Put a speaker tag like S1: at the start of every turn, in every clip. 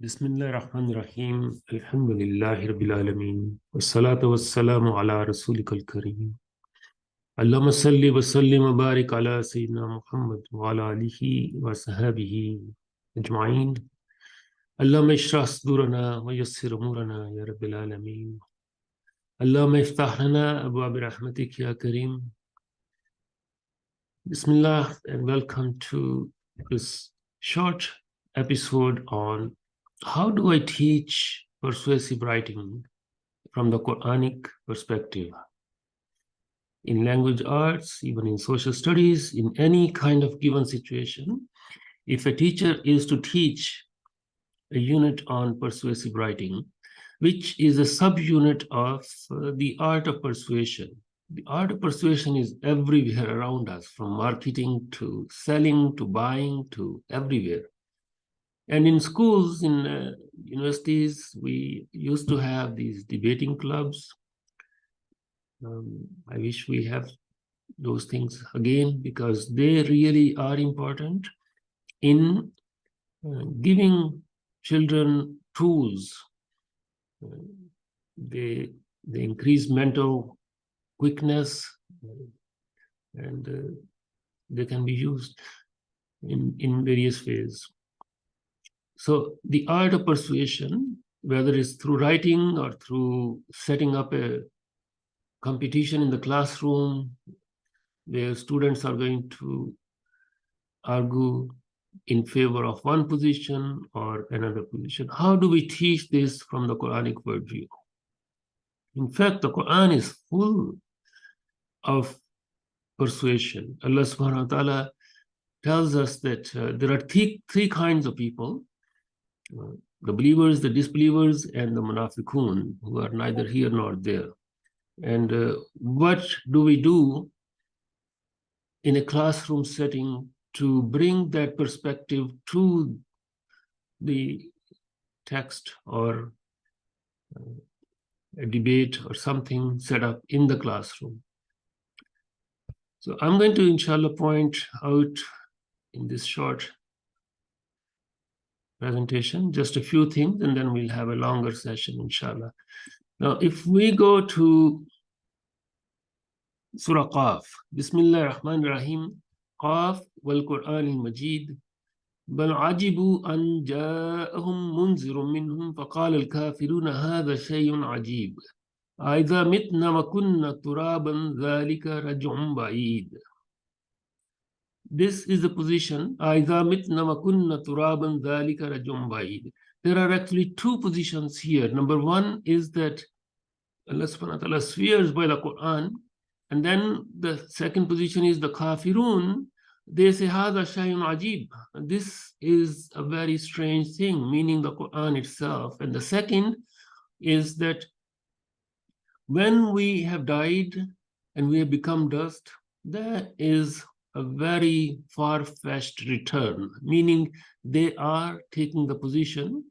S1: Bismillah ar-Rahman ar-Rahim. Alhamdulillahi Rabbil Alameen. Wassalatu wassalamu ala Rasulikal Kareem. Allahumma salli wa sallim wa barik ala Sayyidina Muhammad wa ala alihi wa sahabihi ajma'in. Allahumma ishrah sudurana wa yassir umurana ya Rabbil Alameen. Allahumma iftah lana abwaab rahmatik ya Kareem. Bismillah and welcome to this short episode on how do I teach persuasive writing from the Qur'anic perspective? In language arts, even in social studies, in any kind of given situation, if a teacher is to teach a unit on persuasive writing, which is a subunit of the art of persuasion. The art of persuasion is everywhere around us, from marketing to selling to buying to everywhere. And in schools, in universities, we used to have these debating clubs. I wish we have those things again, because they really are important in giving children tools. They increase mental quickness, and they can be used in various ways. So the art of persuasion, whether it's through writing or through setting up a competition in the classroom where students are going to argue in favor of one position or another position. How do we teach this from the Quranic worldview? In fact, the Quran is full of persuasion. Allah subhanahu wa ta'ala tells us that there are three kinds of people: the believers, the disbelievers, and the munafiqun, who are neither here nor there. And what do we do in a classroom setting to bring that perspective to the text or a debate or something set up in the classroom? So I'm going to, inshallah, point out in this short presentation just a few things, and then we'll have a longer session, inshallah. Now, if we go to Surah Qaf, Bismillah ar-Rahman ar-Rahim, Qaf wal Qur'an al-Majid, بل عجبوا أن جاءهم منذر منهم فقال الكافرون هذا شيء عجيب أإذا متنا وكنا ترابا ذلك رجع بعيد. This is the position. أإذا متنا وكنا ترابا ذلك رجع بعيد. There are actually two positions here. Number one is that Allah subhanahu wa ta'ala swears by the Quran, and then the second position is the kafirun. They say, Hada shayun ajib. This is a very strange thing, meaning the Quran itself. And the second is that when we have died and we have become dust, that is a very far-fetched return, meaning they are taking the position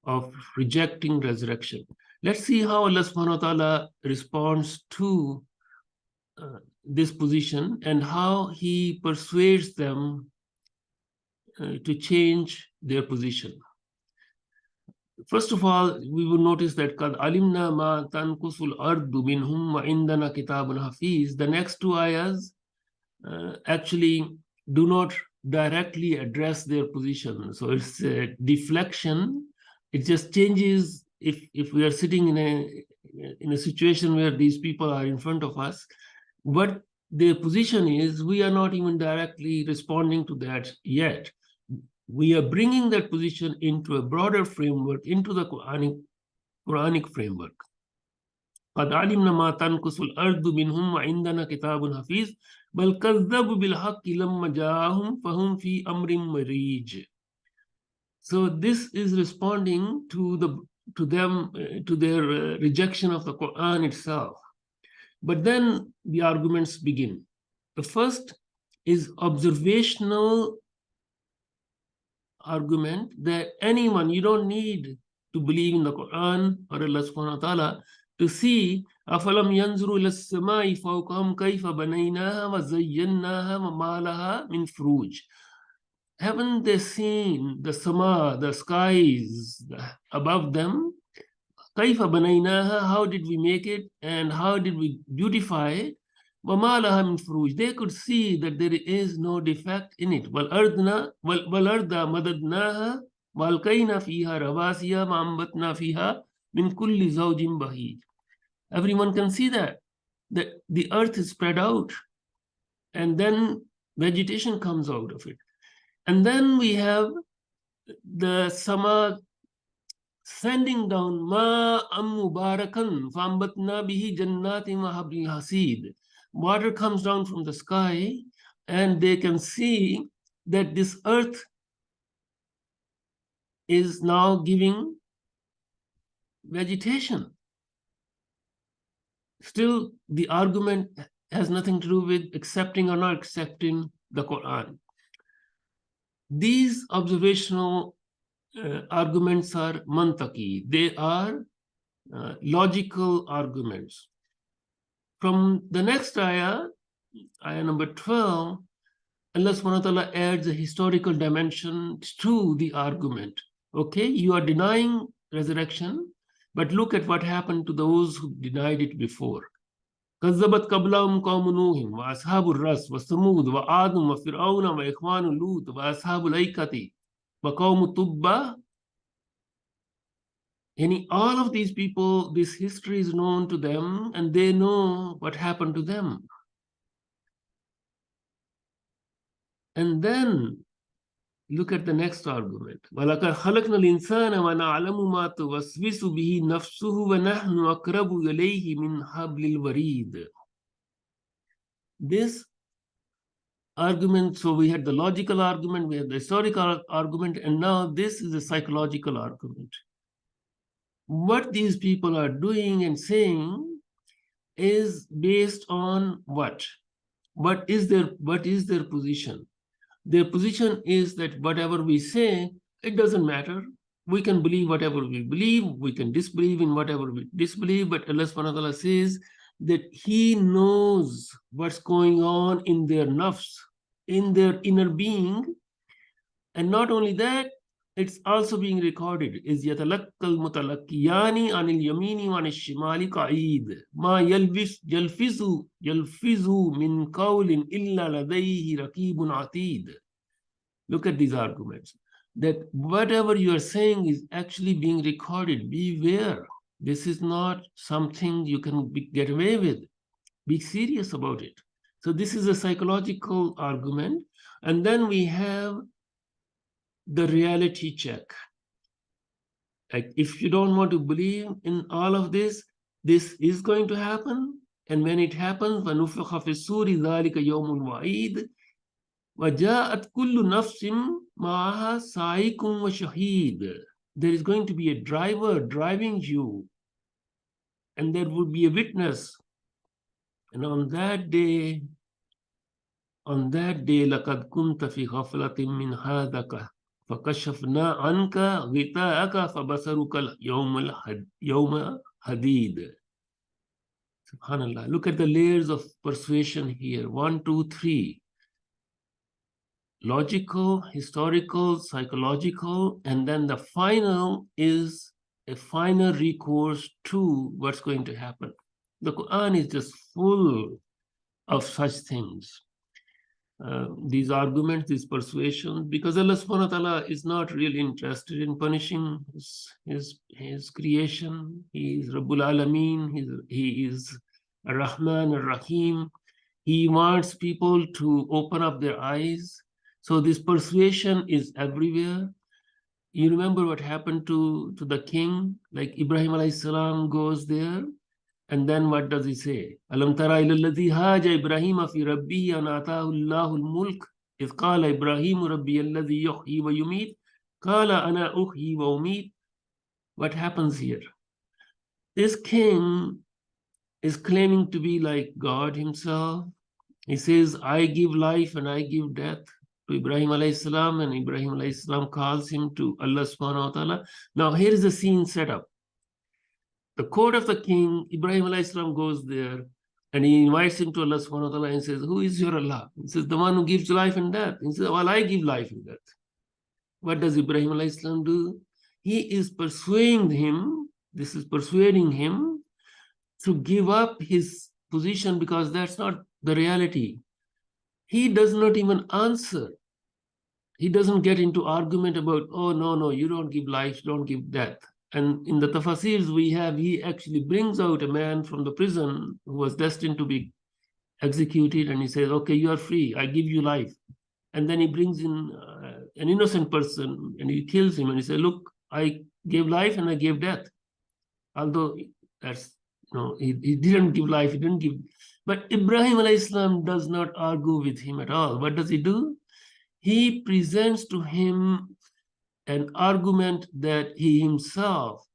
S1: of rejecting resurrection. Let's see how Allah subhanahu wa ta'ala responds to this position and how he persuades them to change their position. First of all, we will notice that قَدْ عَلِمْنَا مَا تَنْقُصُ الْأَرْضُ مِنْهُمْ وَعِنْدَنَا كِتَابٌ حَفِيظٌ. The next two ayahs actually do not directly address their position. So it's a deflection. It just changes. If we are sitting in a situation where these people are in front of us, what their position is, we are not even directly responding to that yet. We are bringing that position into a broader framework, into the Quranic framework. قَدْ عَلِمْنَا مَا تَنْقُصُ الْأَرْضُ مِنْهُمْ وَعِنْدَنَا كِتَابٌ حَفِيظٌ بَلْ كَذَّبُوا بِالْحَقِّ لَمَّا جَاءَهُمْ فَهُمْ فِي أَمْرٍ مَرِيجٍ. So this is responding to their rejection of the Quran itself. But then the arguments begin. The first is observational argument that anyone, you don't need to believe in the Quran or Allah subhanahu wa ta'ala to see أَفَلَمْ يَنْظُرُوا إِلَى السَّمَاءِ فَوْقَهُمْ كَيْفَ بَنَيْنَاهَا وَزَيَّنَّاهَا وَمَا لَهَا مِنْ فُرُوجٍ. haven't they seen the sama, the skies above them? كيف بنيناها? How did we make it and how did we beautify it? وما لها من فروج. They could see that there is no defect in it. والأرض مددناها وألقينا فيها رواسي وأنبتنا فيها من كل زوج بهيج. Everyone can see that the earth is spread out, and then vegetation comes out of it. And then we have the sama sending down ma'am mubarakan fambatna bihi jannatin wa habli hasid. Water comes down from the sky, and they can see that this earth is now giving vegetation. Still, the argument has nothing to do with accepting or not accepting the Quran. These observational arguments are mantaki. They are logical arguments. From the next ayah, ayah number 12, Allah subhanahu wa ta'ala adds a historical dimension to the argument. Okay, you are denying resurrection, but look at what happened to those who denied it before. كذبت قبلهم قوم نوح وأصحاب الرس وثمود وعاد وفرعون وإخوان لوط وأصحاب الأيكة وقوم تبع. And all of these people, this history is known to them, and they know what happened to them. And then look at the next argument. وَلَقَدْ خَلَقْنَا الْإِنسَانَ وَنَعْلَمُ مَا تُوَسْوِسُ بِهِ نَفْسُهُ وَنَحْنُ أَقْرَبُ إِلَيْهِ مِنْ حَبْلِ الْوَرِيدِ. This argument, so we had the logical argument, we had the historical argument, and now this is a psychological argument. What these people are doing and saying is based on what? What is their position? Their position is that whatever we say, it doesn't matter. We can believe whatever we believe, we can disbelieve in whatever we disbelieve, but Allah subhanahu wa ta'ala says that He knows what's going on in their nafs, in their inner being. And not only that, it's also being recorded. Is yatalakkal mutalakkiyani anil yamini wa anil shimali qa'id. Ma yalfizu min qawlin illa ladayhi raqibun atid. Look at these arguments. That whatever you are saying is actually being recorded. Beware. This is not something you can get away with. Be serious about it. So this is a psychological argument. And then we have the reality check. Like, if you don't want to believe in all of this, this is going to happen. And when it happens, وَنُفِخَ فِي الصُّورِ ذَلِكَ يَوْمُ الْوَعِيدِ وَجَاءَتْ كُلُّ نَفْسٍ مَعَهَا سَائِقٌ وَشَهِيدٌ. There is going to be a driver driving you, and there would be a witness. And on that day, لَقَدْ كُنْتَ فِي غَفْلَةٍ مِّنْ هَذَا فَكَشَفْنَا عَنْكَ غِطَاءَكَ فَبَصَرُكَ الْيَوْمَ حَدِيدٌ. SubhanAllah. Look at the layers of persuasion here. 1, 2, 3. Logical, historical, psychological, and then the final is a final recourse to what's going to happen. The Quran is just full of such things. These arguments, these persuasions, because Allah subhanahu wa ta'ala is not really interested in punishing his creation. He is Rabbul Alameen, he is Ar-Rahman, Ar-Rahim. He wants people to open up their eyes. So this persuasion is everywhere. You remember what happened to the king? Like Ibrahim alayhi salam goes there, and then what does he say? Alam tara ila alladhi haja Ibrahima fi rabbihi an ataahu Allahu al-mulk idh qala Ibrahim rabbi alladhi yuhyi wa yumeet qala ana uhyi wa umeet. What happens here? This king is claiming to be like God himself. He says, I give life and I give death to Ibrahim alayhi salam, and Ibrahim alayhi salam calls him to Allah subhanahu wa ta'ala. Now here is the scene set up. The court of the king, Ibrahim alayhi salam goes there. And he invites him to Allah subhanahu wa ta'ala and says, who is your Allah? He says, the one who gives life and death. He says, well, I give life and death. What does Ibrahim alayhi salam do? He is persuading him, this is persuading him to give up his position, because that's not the reality. He does not even answer. He doesn't get into argument about, oh, no, you don't give life, you don't give death. And in the tafasirs we have, he actually brings out a man from the prison who was destined to be executed, and he says, okay, you are free, I give you life. And then he brings in an innocent person and he kills him, and he says, look, I gave life and I gave death. Although that's, he didn't give life, he didn't give. But Ibrahim alayhi salam does not argue with him at all. What does he do? He presents to him an argument that he himself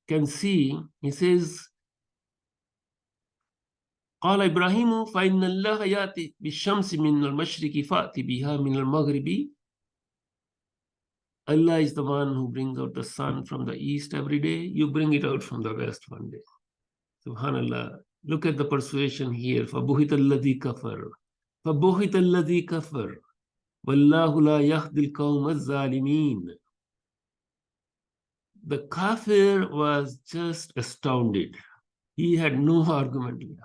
S1: can see. He says, قال إبراهيم فإن الله يأتي بالشمس من المشرق فأتي بها من المغرب. Allah is the one who brings out the sun from the east every day. You bring it out from the west one day. Subhanallah. Look at the persuasion here. فَبُهِتَ الَّذِي كَفَرَ فَبُهِتَ الَّذِي كَفَرَ وَاللَّهُ لَا يَهْدِي الْقَوْمَ الظَّالِمِينَ. The kafir was just astounded. He had no argument left.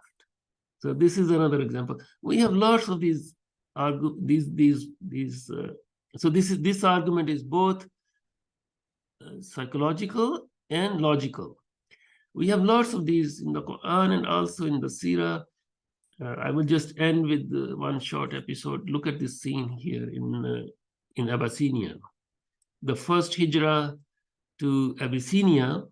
S1: So this is another example. We have lots of these so this argument is both psychological and logical. We have lots of these in the Quran and also in the Sirah. I will just end with one short episode. Look at this scene here in Abyssinia. The first hijrah to Abyssinia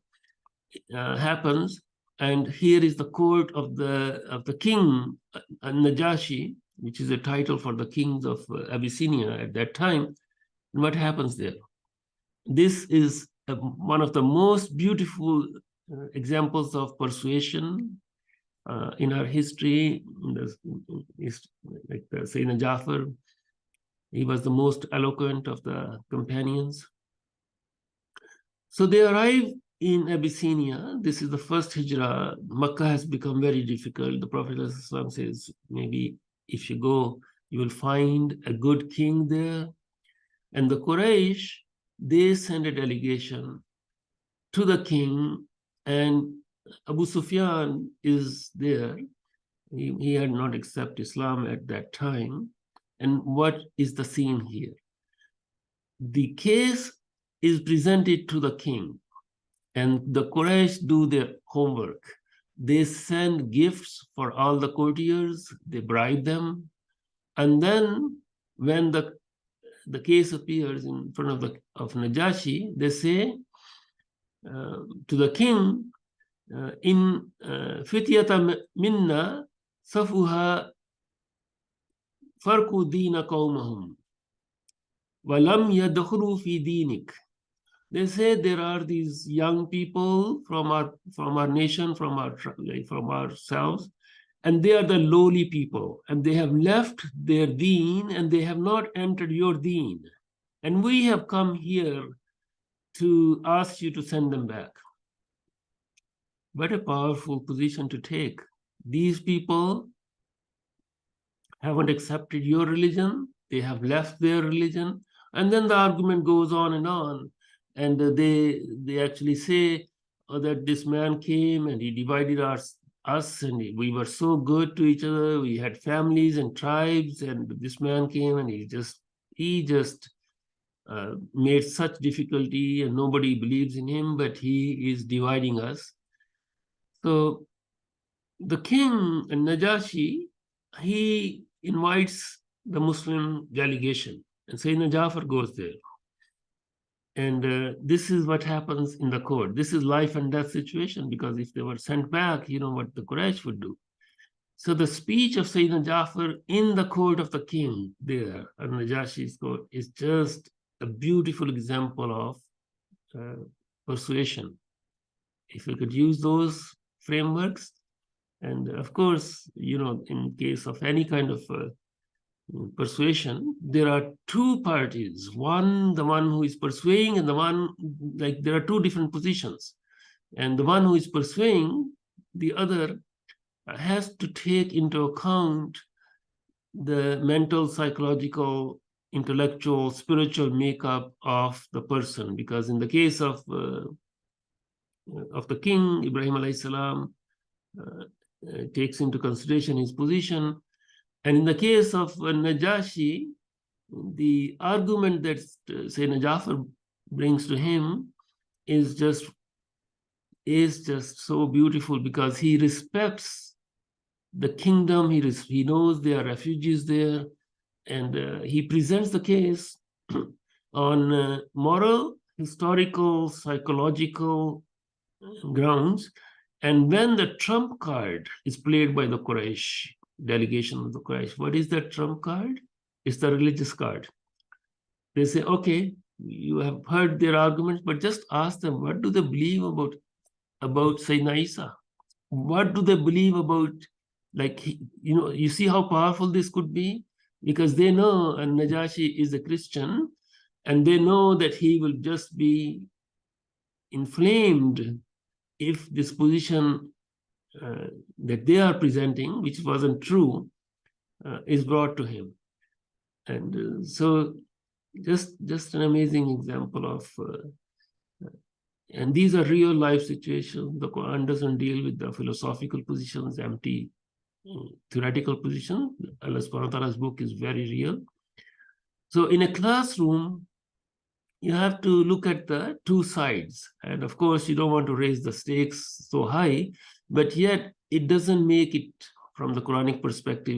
S1: happens, and here is the court of the king Najashi, which is a title for the kings of Abyssinia at that time. And what happens there? This is one of the most beautiful examples of persuasion in our history. Like Sayyidina Jafar, he was the most eloquent of the companions. So they arrive in Abyssinia. This is the first hijrah. Makkah has become very difficult. The Prophet ﷺ says, maybe if you go, you will find a good king there. And the Quraysh, they send a delegation to the king, and Abu Sufyan is there. He had not accepted Islam at that time. And what is the scene here? The case is presented to the king, and the Quraysh do their homework. They send gifts for all the courtiers, they bribe them, and then when the case appears in front of Najashi, they say to the king, in fityata minna safuha farqu dina qawmahum walam yadkhulu fi dinik. They say there are these young people from our nation, from ourselves, and they are the lowly people, and they have left their deen and they have not entered your deen. And we have come here to ask you to send them back. What a powerful position to take. These people haven't accepted your religion, they have left their religion, and then the argument goes on, and they actually say that this man came and he divided us, and we were so good to each other, we had families and tribes, and this man came and he just made such difficulty, and nobody believes in him, but he is dividing us. So the king, Najashi, he invites the Muslim delegation, and Sayyidina Jafar goes there. And this is what happens in the court. This is life and death situation, because if they were sent back, you know what the Quraysh would do. So the speech of Sayyidina Jafar in the court of the king there, at Najashi's court, is just a beautiful example of persuasion. If we could use those frameworks, and of course, in case of any kind of persuasion, there are two parties. One, the one who is persuading, and the one, there are two different positions. And the one who is persuading, the other has to take into account the mental, psychological, intellectual, spiritual makeup of the person. Because in the case of the king, Ibrahim alayhi salam takes into consideration his position. And in the case of Najashi, the argument that Sayyidina Jafar brings to him is just so beautiful, because he respects the kingdom. He knows there are refugees there, and he presents the case on moral, historical, psychological grounds. And when the trump card is played by the Quraysh delegation of the Quraysh, what is that trump card? It's the religious card. They say, okay, you have heard their arguments, but just ask them, what do they believe about Sayyidina Isa? What do they believe about, like, you see how powerful this could be? Because they know Najashi is a Christian, and they know that he will just be inflamed if this position that they are presenting, which wasn't true, is brought to him. And so just an amazing example of, and these are real life situations. The Quran doesn't deal with the philosophical positions, empty theoretical positions. Allah subhanahu wa ta'ala's book is very real. So in a classroom, you have to look at the two sides. And of course, you don't want to raise the stakes so high, but yet it doesn't make it, from the Quranic perspective,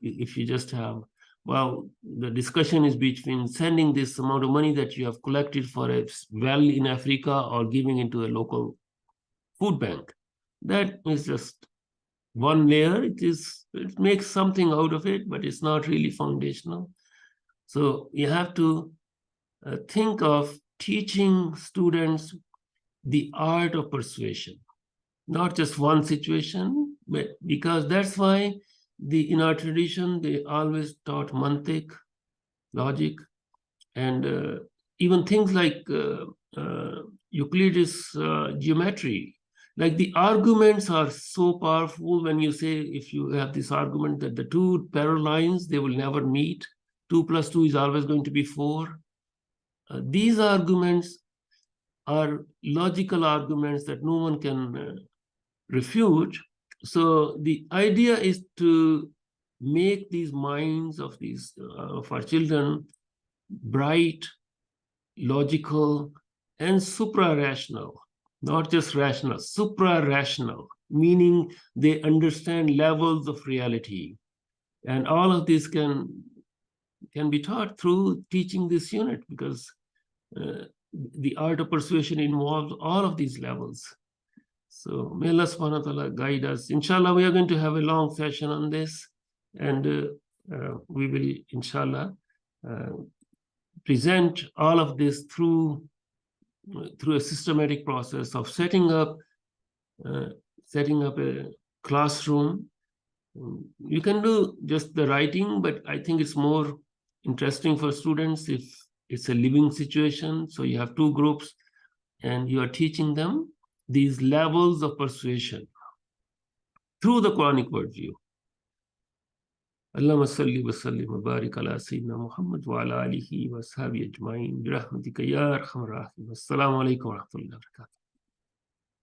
S1: if you just have, well, the discussion is between sending this amount of money that you have collected for a well in Africa or giving into a local food bank. That is just one layer. It makes something out of it, but it's not really foundational. So you have to think of teaching students the art of persuasion, not just one situation, but because that's why in our tradition, they always taught mantiq, logic, and even things like Euclid's geometry. Like, the arguments are so powerful when you say, if you have this argument that the two parallel lines, they will never meet, 2 + 2 is always going to be 4. These arguments are logical arguments that no one can refute. So the idea is to make these minds of our children bright, logical, and supra-rational, not just rational, supra-rational, meaning they understand levels of reality. And all of this can be taught through teaching this unit, because the art of persuasion involves all of these levels. So may Allah subhanahu wa ta'ala guide us. Inshallah, we are going to have a long session on this, and we will, inshallah, present all of this through a systematic process of setting up a classroom. You can do just the writing, but I think it's more interesting for students if it's a living situation. So you have 2 groups, and you are teaching them these levels of persuasion through the Quranic worldview. Allahumma salli wa sallim wa barik ala Sayyidina Muhammad wa ala alihi wa ashabihi ajma'in bi rahmatika ya arhamar rahimin. Assalamu alaikum wa rahmatullahi wa barakatuh.